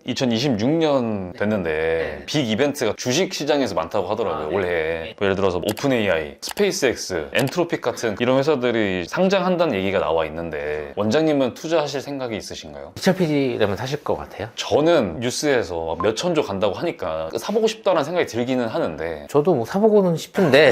2026년 됐는데 빅 이벤트가 주식 시장에서 많다고 하더라고요. 올해 뭐 예를 들어서 오픈 AI, 스페이스X, 엔트로픽 같은 이런 회사들이 상장한다는 얘기가 나와 있는데 원장님은 투자하실 생각이 있으신가요? 기차PD라면 사실 것 같아요. 저는 뉴스에서 몇 천조 간다고 하니까 사보고 싶다는 생각이 들기는 하는데 저도 뭐 사보고는 싶은데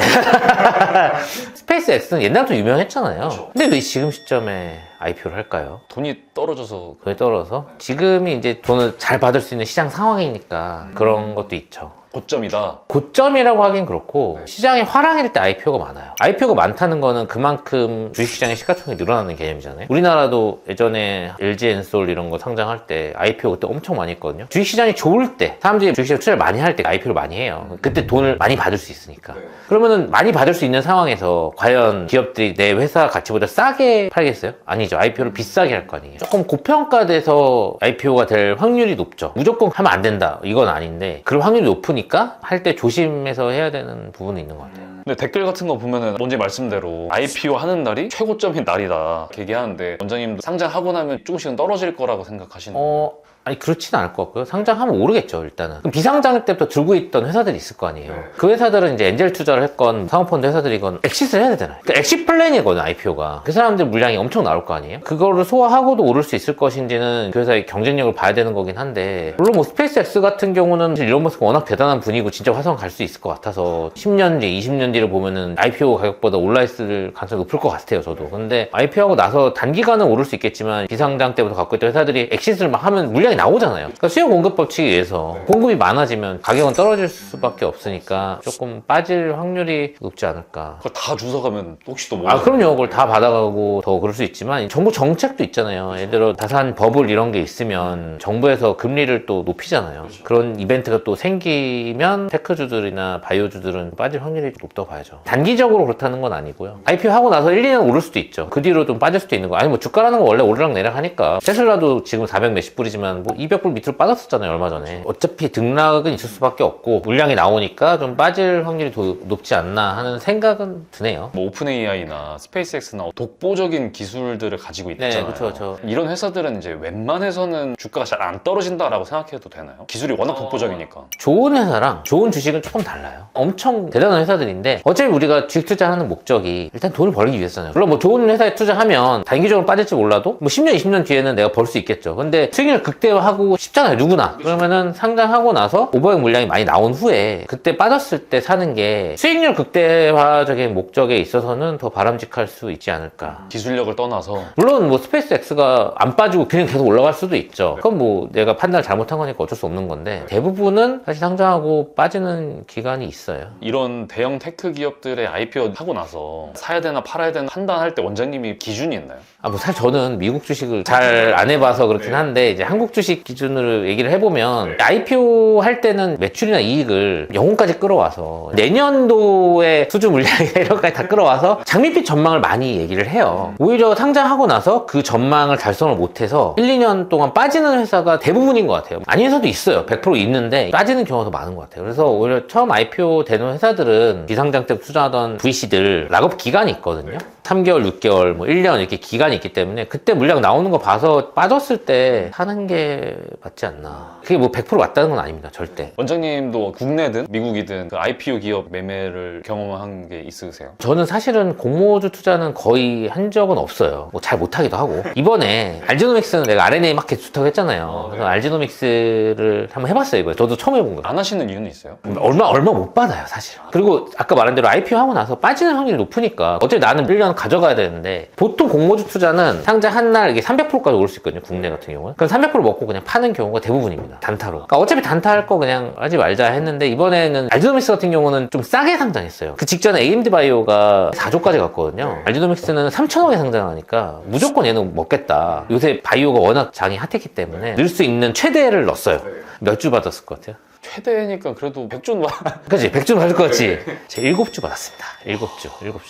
스페이스X는 옛날부터 유명했잖아요. 근데 왜 지금 시점에 IPO를 할까요? 돈이 떨어져서 그에 떨어서 지금이 이제 돈을 잘 받을 수 있는 시장 상황이니까 그런 것도 있죠. 고점이다. 고점이라고 하긴 그렇고 시장이 화랑일 때 IPO가 많아요. IPO가 많다는 거는 그만큼 주식시장의 시가총액이 늘어나는 개념이잖아요. 우리나라도 예전에 LG엔솔 이런 거 상장할 때 IPO 그때 엄청 많이 했거든요. 주식시장이 좋을 때 사람들이 주식시장 투자를 많이 할 때 IPO를 많이 해요. 그때 돈을 많이 받을 수 있으니까. 그러면은 많이 받을 수 있는 상황에서 과연 기업들이 내 회사 가치보다 싸게 팔겠어요? 아니죠. IPO를 비싸게 할 거 아니에요. 조금 고평가돼서 IPO가 될 확률이 높죠. 무조건 하면 안 된다 이건 아닌데 그럴 확률이 높으니까 할 때 조심해서 해야 되는 부분이 있는 것 같아요. 근데 댓글 같은 거 보면은 원장님 말씀대로 IPO 하는 날이 최고점인 날이다 이렇게 얘기하는데 원장님도 상장하고 나면 조금씩은 떨어질 거라고 생각하시나요? 아니 그렇지는 않을 것 같고요. 상장하면 오르겠죠 일단은. 그럼 비상장 때부터 들고 있던 회사들이 있을 거 아니에요. 그 회사들은 이제 엔젤 투자를 했건 사모펀드 회사들이건 엑시트를 해야 되잖아요. 그러니까 엑시트 플랜이거든요 IPO가. 그 사람들 물량이 엄청 나올 거 아니에요. 그거를 소화하고도 오를 수 있을 것인지는 그 회사의 경쟁력을 봐야 되는 거긴 한데 물론 뭐 스페이스X 같은 경우는 일론 머스크가 워낙 대단한 분이고 진짜 화성 갈 수 있을 것 같아서 10년 뒤 20년 뒤를 보면은 IPO 가격보다 올라있을 가능성이 높을 것 같아요 저도. 근데 IPO하고 나서 단기간은 오를 수 있겠지만 비상장 때부터 갖고 있던 회사들이 엑시트를 막 하면 물량이 나오잖아요. 그러니까 수요 공급 법칙에 의해서 공급이 많아지면 가격은 떨어질 수밖에 없으니까 조금 빠질 확률이 높지 않을까. 그걸 다 주워가면 혹시 또 그럼요. 그걸 다 받아가고 더 그럴 수 있지만 정부 정책도 있잖아요. 예를 들어 다산 버블 이런 게 있으면 정부에서 금리를 또 높이잖아요. 그런 이벤트가 또 생기면 테크주들이나 바이오주들은 빠질 확률이 높다고 봐야죠. 단기적으로 그렇다는 건 아니고요. IPO 하고 나서 1, 2년 오를 수도 있죠. 그 뒤로 좀 빠질 수도 있는 거. 아니 뭐 주가라는 거 원래 오르락 내리락 하니까 테슬라도 지금 400 몇십 불이지만 뭐 200불 밑으로 빠졌었잖아요 얼마 전에. 어차피 등락은 있을 수밖에 없고 물량이 나오니까 좀 빠질 확률이 더 높지 않나 하는 생각은 드네요. 뭐 오픈 AI나 스페이스X나 독보적인 기술들을 가지고 있잖아요. 네, 그렇죠. 이런 회사들은 이제 웬만해서는 주가가 잘 안 떨어진다라고 생각해도 되나요? 기술이 워낙 독보적이니까. 좋은 회사랑 좋은 주식은 조금 달라요. 엄청 대단한 회사들인데 어차피 우리가 주식 투자하는 목적이 일단 돈을 벌기 위해서잖아요. 물론 뭐 좋은 회사에 투자하면 단기적으로 빠질지 몰라도 뭐 10년, 20년 뒤에는 내가 벌 수 있겠죠. 근데 수익률 극대화하고 쉽잖아요 누구나. 그러면은 상장하고 나서 오버액 물량이 많이 나온 후에 그때 빠졌을 때 사는 게 수익률 극대화적인 목적에 있어서는 더 바람직할 수 있지 않을까. 기술력을 떠나서 물론 뭐 스페이스X가 안 빠지고 그냥 계속 올라갈 수도 있죠. 그건 뭐 내가 판단을 잘못한 거니까 어쩔 수 없는 건데 대부분은 사실 상장하고 빠지는 기간이 있어요. 이런 대형 테크 기업들의 IPO 하고 나서 사야 되나 팔아야 되나 판단할 때 원장님이 기준이 있나요? 뭐 사실 저는 미국 주식을 잘 안 해봐서 그렇긴 한데 이제 한국 주식 기준으로 얘기를 해보면 IPO 할 때는 매출이나 이익을 영혼까지 끌어와서 내년도의 수주 물량이나 이런 것까지 다 끌어와서 장밋빛 전망을 많이 얘기를 해요. 오히려 상장하고 나서 그 전망을 달성을 못해서 1, 2년 동안 빠지는 회사가 대부분인 것 같아요. 아닌 회사도 있어요. 100% 있는데 빠지는 경우가 더 많은 것 같아요. 그래서 오히려 처음 IPO 되는 회사들은 비상장 때 투자하던 VC들 락업 기간이 있거든요. 3개월, 6개월, 뭐 1년 이렇게 기간이 있기 때문에 그때 물량 나오는 거 봐서 빠졌을 때 사는 게 맞지 않나. 그게 뭐 100% 맞다는 건 아닙니다. 절대. 원장님도 국내든 미국이든 그 IPO 기업 매매를 경험한 게 있으세요? 저는 사실은 공모주 투자는 거의 한 적은 없어요. 뭐 잘 못하기도 하고. 이번에 알지노믹스는 내가 RNA 마켓 좋다고 했잖아요. 그래서 알지노믹스를 한번 해봤어요. 이거 저도 처음 해본 거예요. 안 하시는 이유는 있어요? 얼마 못 받아요 사실. 그리고 아까 말한 대로 IPO 하고 나서 빠지는 확률이 높으니까 어차피 나는 1년 가져가야 되는데 보통 공모주 투자는 상장 한 날 이게 300%까지 올 수 있거든요 국내 같은 경우는. 그럼 300% 먹고 그냥 파는 경우가 대부분입니다 단타로. 그러니까 어차피 단타 할 거 그냥 하지 말자 했는데 이번에는 알지노믹스 같은 경우는 좀 싸게 상장했어요. 그 직전에 AMD 바이오가 4조까지 갔거든요. 알지노믹스는 3천억에 상장하니까 무조건 얘는 먹겠다. 요새 바이오가 워낙 장이 핫했기 때문에 넣을 수 있는 최대를 넣었어요. 몇 주 받았을 것 같아요? 최대니까 그래도 100조 그치 100주 받을 것 같지. 제가 7주 받았습니다. 7주.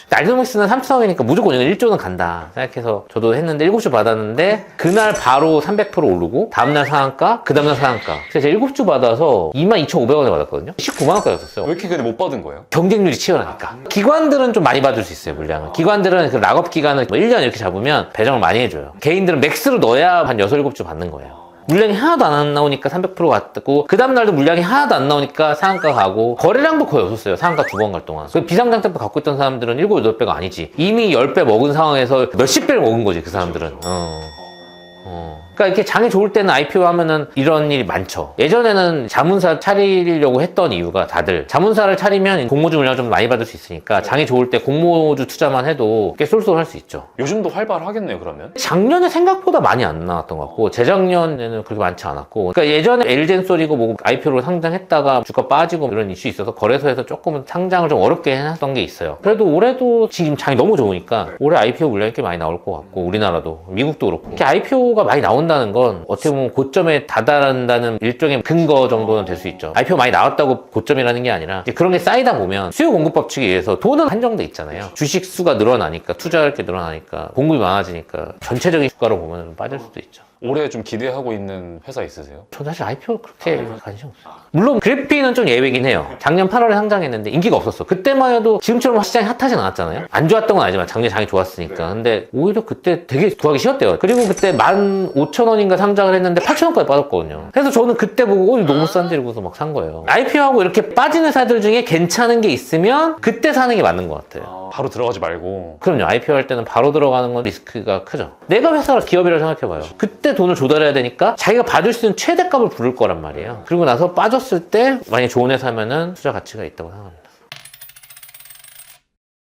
알지노믹스는 3천억이니까 무조건 1조는 간다 생각해서 저도 했는데 7주 받았는데 그날 바로 300% 오르고 다음날 상한가 그 다음날 상한가. 그래서 제가 7주 받아서 22,500원에 받았거든요. 19만원까지 왔었어요. 왜 이렇게 근데 못 받은 거예요? 경쟁률이 치열하니까. 기관들은 좀 많이 받을 수 있어요 물량을. 기관들은 그 락업 기간을 뭐 1년 이렇게 잡으면 배정을 많이 해줘요. 개인들은 맥스로 넣어야 한 6, 7주 받는 거예요. 물량이 하나도 안 나오니까 300% 갔고 그 다음날도 물량이 하나도 안 나오니까 상한가 가고 거래량도 거의 없었어요. 상한가 2번 갈 동안. 그 비상장 템포 갖고 있던 사람들은 7, 8배가 아니지. 이미 10배 먹은 상황에서 몇십 배를 먹은 거지 그 사람들은. 그러니까 이렇게 장이 좋을 때는 IPO 하면은 이런 일이 많죠. 예전에는 자문사 차리려고 했던 이유가 다들 자문사를 차리면 공모주 물량을 좀 많이 받을 수 있으니까 장이 좋을 때 공모주 투자만 해도 꽤 쏠쏠할 수 있죠. 요즘도 활발하겠네요, 그러면? 작년에 생각보다 많이 안 나왔던 것 같고 재작년에는 그렇게 많지 않았고 그러니까 예전에 엘젠솔이고 뭐 IPO로 상장했다가 주가 빠지고 이런 이슈 있어서 거래소에서 조금은 상장을 좀 어렵게 해놨던 게 있어요. 그래도 올해도 지금 장이 너무 좋으니까 올해 IPO 물량이 꽤 많이 나올 것 같고 우리나라도 미국도 그렇고 이렇게 IPO가 많이 나온다는 건 어떻게 보면 고점에 다다른다는 일종의 근거 정도는 될 수 있죠. IPO 많이 나왔다고 고점이라는 게 아니라 이제 그런 게 쌓이다 보면 수요 공급 법칙에 의해서 돈은 한정돼 있잖아요. 주식 수가 늘어나니까 투자할 게 늘어나니까 공급이 많아지니까 전체적인 주가로 보면 빠질 수도 있죠. 올해 좀 기대하고 있는 회사 있으세요? 저는 사실 IPO 그렇게 관심 없어요. 물론 그래피는 좀 예외긴 해요. 작년 8월에 상장했는데 인기가 없었어. 그때만 해도 지금처럼 시장이 핫하진 않았잖아요. 안 좋았던 건 아니지만 작년에 장이 좋았으니까. 근데 오히려 그때 되게 구하기 쉬웠대요. 그리고 그때 15,000원인가 상장을 했는데 8,000원까지 빠졌거든요. 그래서 저는 그때 보고 너무 싼데 이러고서 막 산 거예요. IPO하고 이렇게 빠진 회사들 중에 괜찮은 게 있으면 그때 사는 게 맞는 것 같아요. 바로 들어가지 말고. 그럼요. IPO 할 때는 바로 들어가는 건 리스크가 크죠. 내가 회사가 기업이라고 생각해봐요. 그때 돈을 조달해야 되니까 자기가 받을 수 있는 최대값을 부를 거란 말이에요. 그리고 나서 빠졌을 때 만약에 좋은 회사면은 투자 가치가 있다고 생각합니다.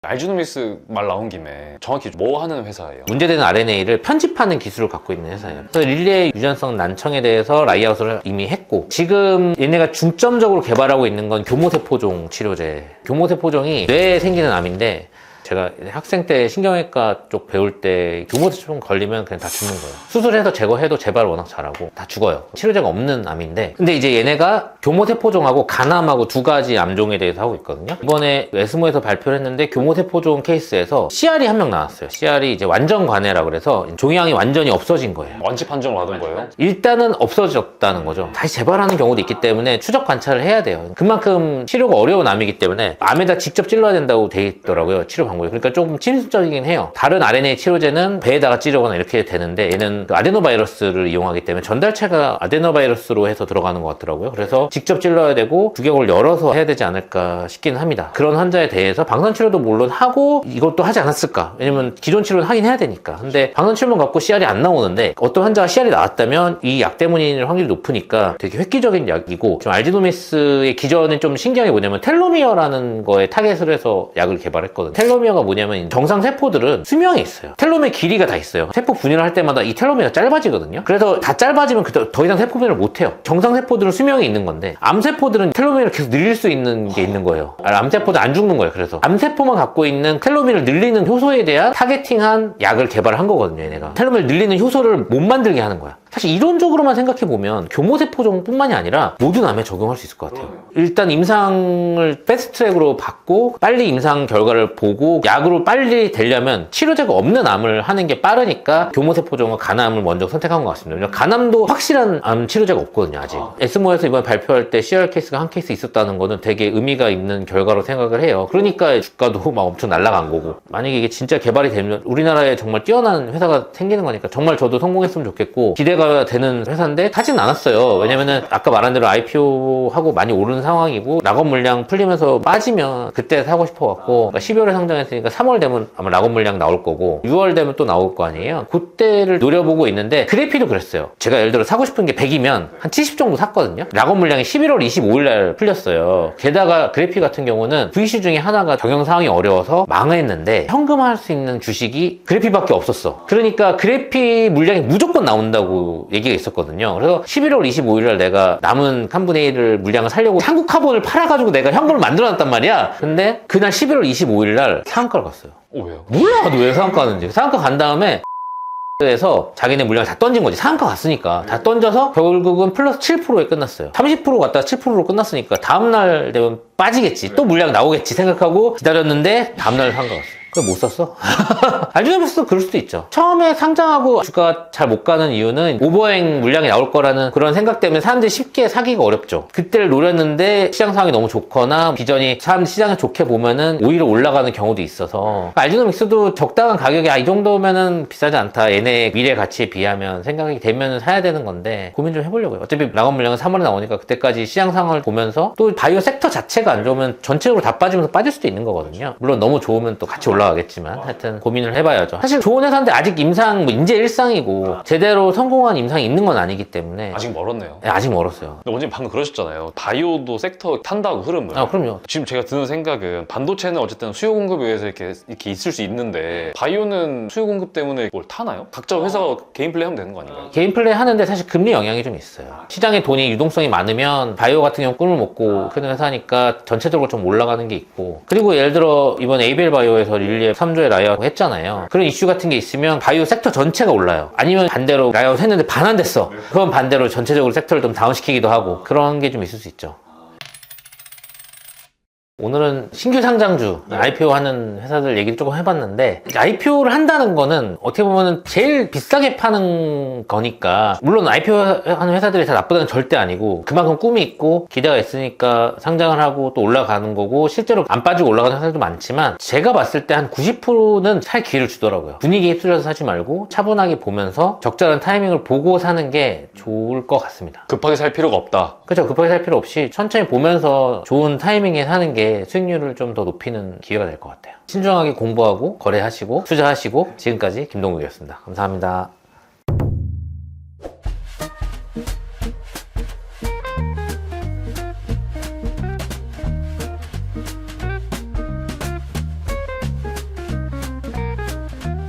알지노미스 말 나온 김에 정확히 뭐 하는 회사예요? 문제되는 RNA를 편집하는 기술을 갖고 있는 회사예요. 그래서 릴레이 유전성 난청에 대해서 라이아웃을 이미 했고 지금 얘네가 중점적으로 개발하고 있는 건 교모세포종 치료제. 교모세포종이 뇌에 생기는 암인데 제가 학생 때 신경외과 쪽 배울 때 교모세포종 걸리면 그냥 다 죽는 거예요. 수술해서 제거해도 재발 워낙 잘하고 다 죽어요. 치료제가 없는 암인데 근데 이제 얘네가 교모세포종하고 간암하고 두 가지 암종에 대해서 하고 있거든요. 이번에 에스모에서 발표를 했는데 교모세포종 케이스에서 CR이 한 명 나왔어요. CR이 이제 완전 관해라 그래서 종양이 완전히 없어진 거예요. 완치 판정을 받은 거예요? 일단은 없어졌다는 거죠. 다시 재발하는 경우도 있기 때문에 추적 관찰을 해야 돼요. 그만큼 치료가 어려운 암이기 때문에 암에다 직접 찔러야 된다고 돼 있더라고요. 치료 방법이. 그러니까 조금 침습적이긴 해요. 다른 RNA 치료제는 배에다가 찌르거나 이렇게 되는데 얘는 그 아데노바이러스를 이용하기 때문에 전달체가 아데노바이러스로 해서 들어가는 것 같더라고요. 그래서 직접 찔러야 되고 구경을 열어서 해야 되지 않을까 싶기는 합니다. 그런 환자에 대해서 방사치료도 물론 하고 이것도 하지 않았을까? 왜냐면 기존 치료는 하긴 해야 되니까. 근데 방사치료만 갖고 CR이 안 나오는데 어떤 환자가 CR이 나왔다면 이 약 때문일 확률이 높으니까 되게 획기적인 약이고 좀 알지노미스의 기전은 좀 신기한 게 뭐냐면 텔로미어라는 거에 타겟을 해서 약을 개발했거든요. 텔로미어가 뭐냐면 정상 세포들은 수명이 있어요. 텔로미어 길이가 다 있어요. 세포 분열을 할 때마다 이 텔로미어가 짧아지거든요. 그래서 다 짧아지면 더 이상 세포 분열을 못 해요. 정상 세포들은 수명이 있는 건데 암세포들은 텔로미어를 계속 늘릴 수 있는 게 있는 거예요. 암세포도 안 죽는 거예요. 그래서 암세포만 갖고 있는 텔로미어를 늘리는 효소에 대한 타겟팅한 약을 개발한 거거든요. 얘네가 텔로미어를 늘리는 효소를 못 만들게 하는 거야. 사실 이론적으로만 생각해보면 교모세포종뿐만이 아니라 모든 암에 적용할 수 있을 것 같아요. 일단 임상을 패스트트랙으로 받고 빨리 임상 결과를 보고 약으로 빨리 되려면 치료제가 없는 암을 하는 게 빠르니까 교모세포종과 간암을 먼저 선택한 것 같습니다. 왜냐면 간암도 확실한 암 치료제가 없거든요. 아직. 에스모에서 이번에 발표할 때 CR 케이스가 한 케이스 있었다는 거는 되게 의미가 있는 결과로 생각을 해요. 그러니까 주가도 막 엄청 날아간 거고 만약에 이게 진짜 개발이 되면 우리나라에 정말 뛰어난 회사가 생기는 거니까 정말 저도 성공했으면 좋겠고 기대가 되는 회사인데 하진 않았어요. 왜냐면은 아까 말한 대로 IPO 하고 많이 오른 상황이고 락업 물량 풀리면서 빠지면 그때 사고 싶어갖고 그러니까 12월에 상장했으니까 3월 되면 아마 락업 물량 나올 거고 6월 되면 또 나올 거 아니에요. 그때를 노려보고 있는데 그래피도 그랬어요. 제가 예를 들어 사고 싶은 게 100이면 한 70 정도 샀거든요. 락업 물량이 11월 25일 날 풀렸어요. 게다가 그래피 같은 경우는 VC 중에 하나가 경영 상황이 어려워서 망했는데 현금화할 수 있는 주식이 그래피밖에 없었어. 그러니까 그래피 물량이 무조건 나온다고 얘기가 있었거든요. 그래서 11월 25일날 내가 남은 3분의 1을 물량을 사려고 한국 카본을 팔아가지고 내가 현금을 만들어놨단 말이야. 근데 그날 11월 25일날 상한가를 갔어요. 왜요? 몰라 나도 왜 상한가 가는지. 상한가 간 다음에 에서 자기네 물량을 다 던진 거지. 상한가 갔으니까 다 던져서 결국은 플러스 7%에 끝났어요. 30% 갔다가 7%로 끝났으니까 다음날 되면 빠지겠지. 또 물량 나오겠지 생각하고 기다렸는데 다음날 상한가 갔어요. 그걸 못 썼어? 알주노믹스도 그럴 수도 있죠. 처음에 상장하고 주가 잘 못 가는 이유는 오버행 물량이 나올 거라는 그런 생각 때문에 사람들이 쉽게 사기가 어렵죠. 그때를 노렸는데 시장 상황이 너무 좋거나 비전이 사람들 시장을 좋게 보면은 오히려 올라가는 경우도 있어서 알주노믹스도 적당한 가격에 이 정도면은 비싸지 않다. 얘네 미래 가치에 비하면 생각이 되면 사야 되는 건데 고민 좀 해보려고요. 어차피 나온 물량은 3월에 나오니까 그때까지 시장 상황을 보면서 또 바이오 섹터 자체가 안 좋으면 전체적으로 다 빠지면서 빠질 수도 있는 거거든요. 물론 너무 좋으면 또 같이 올라가겠지만 하여튼 고민을 해봐야죠. 사실 좋은 회사인데 아직 임상 인재 일상이고 제대로 성공한 임상이 있는 건 아니기 때문에 아직 멀었네요. 네, 아직 멀었어요. 근데 원장님 방금 그러셨잖아요. 바이오도 섹터 탄다고 흐름을. 그럼요. 지금 제가 드는 생각은 반도체는 어쨌든 수요 공급에 의해서 이렇게 있을 수 있는데 바이오는 수요 공급 때문에 뭘 타나요? 각자 회사가 개인 플레이 하면 되는 거 아닌가요? 개인 플레이 하는데 사실 금리 영향이 좀 있어요. 시장에 돈이 유동성이 많으면 바이오 같은 경우 꿈을 먹고 크는 회사니까 전체적으로 좀 올라가는 게 있고 그리고 예를 들어 이번 에이벨 바이오에서 릴리에 3조의 라이아웃 했잖아요. 그런 이슈 같은 게 있으면 바이오 섹터 전체가 올라요. 아니면 반대로 라이아웃 했는데 반환됐어. 그건 반대로 전체적으로 섹터를 좀 다운시키기도 하고 그런 게 좀 있을 수 있죠. 오늘은 신규 상장주, IPO 하는 회사들 얘기를 조금 해봤는데 IPO를 한다는 거는 어떻게 보면 제일 비싸게 파는 거니까 물론 IPO 하는 회사들이 다 나쁘다는 절대 아니고 그만큼 꿈이 있고 기대가 있으니까 상장을 하고 또 올라가는 거고 실제로 안 빠지고 올라가는 회사들도 많지만 제가 봤을 때 한 90%는 살 기회를 주더라고요. 분위기에 휩쓸려서 사지 말고 차분하게 보면서 적절한 타이밍을 보고 사는 게 좋을 것 같습니다. 급하게 살 필요가 없다. 그렇죠. 급하게 살 필요 없이 천천히 보면서 좋은 타이밍에 사는 게 수익률을 좀 더 높이는 기회가 될 것 같아요. 신중하게 공부하고 거래하시고 투자하시고 지금까지 김동욱이었습니다. 감사합니다.